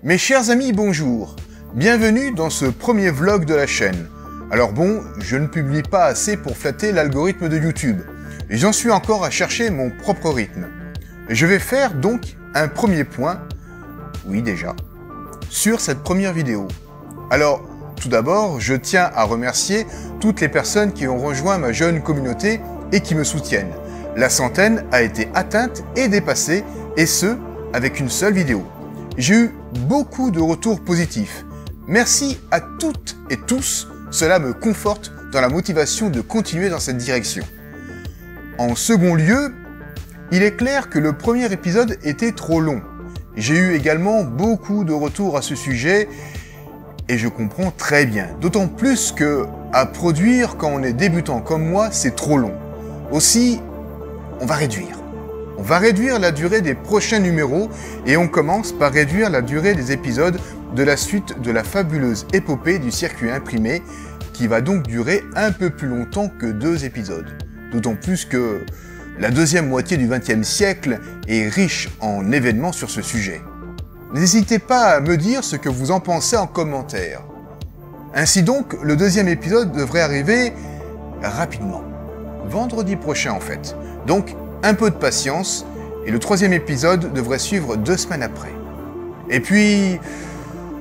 Mes chers amis, bonjour. Bienvenue dans ce premier vlog de la chaîne. Alors bon, je ne publie pas assez pour flatter l'algorithme de YouTube. Et j'en suis encore à chercher mon propre rythme. Et je vais faire donc un premier point, oui déjà, sur cette première vidéo. Alors, tout d'abord, je tiens à remercier toutes les personnes qui ont rejoint ma jeune communauté et qui me soutiennent. La centaine a été atteinte et dépassée, et ce, avec une seule vidéo. J'ai eu beaucoup de retours positifs. Merci à toutes et tous, cela me conforte dans la motivation de continuer dans cette direction. En second lieu, il est clair que le premier épisode était trop long. J'ai eu également beaucoup de retours à ce sujet et je comprends très bien. D'autant plus que à produire quand on est débutant comme moi, c'est trop long. Aussi, on va réduire. On va réduire la durée des prochains numéros et on commence par réduire la durée des épisodes de la suite de la fabuleuse épopée du circuit imprimé qui va donc durer un peu plus longtemps que 2 épisodes. D'autant plus que la deuxième moitié du XXe siècle est riche en événements sur ce sujet. N'hésitez pas à me dire ce que vous en pensez en commentaire. Ainsi donc, le deuxième épisode devrait arriver rapidement. Vendredi prochain en fait. Donc, un peu de patience, et le troisième épisode devrait suivre 2 semaines après. Et puis,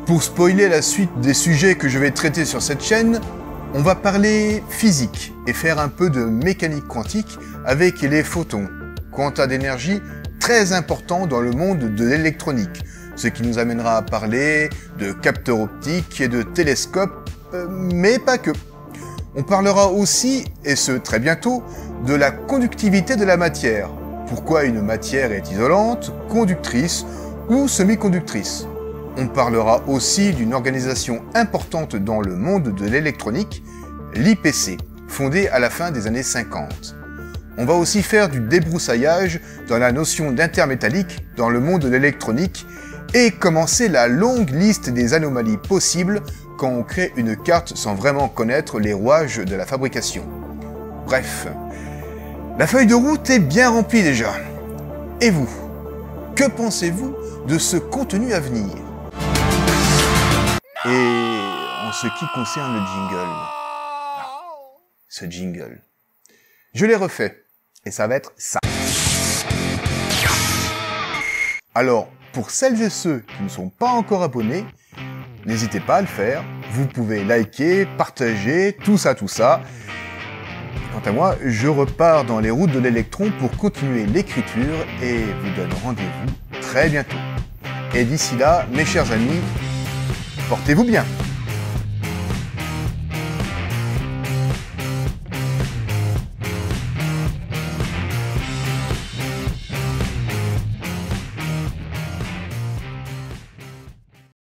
pour spoiler la suite des sujets que je vais traiter sur cette chaîne, on va parler physique et faire un peu de mécanique quantique avec les photons, quanta d'énergie très important dans le monde de l'électronique, ce qui nous amènera à parler de capteurs optiques et de télescopes, mais pas que. On parlera aussi, et ce très bientôt, de la conductivité de la matière. Pourquoi une matière est isolante, conductrice ou semi-conductrice. On parlera aussi d'une organisation importante dans le monde de l'électronique, l'IPC, fondée à la fin des années 50. On va aussi faire du débroussaillage dans la notion d'intermétallique dans le monde de l'électronique et commencer la longue liste des anomalies possibles quand on crée une carte sans vraiment connaître les rouages de la fabrication. Bref, la feuille de route est bien remplie déjà. Et vous, que pensez-vous de ce contenu à venir? Et en ce qui concerne le jingle, ce jingle, je l'ai refait, et ça va être ça. Alors, pour celles et ceux qui ne sont pas encore abonnés, n'hésitez pas à le faire, vous pouvez liker, partager, tout ça. Quant à moi, je repars dans les routes de l'électron pour continuer l'écriture et vous donne rendez-vous très bientôt. Et d'ici là, mes chers amis, portez-vous bien.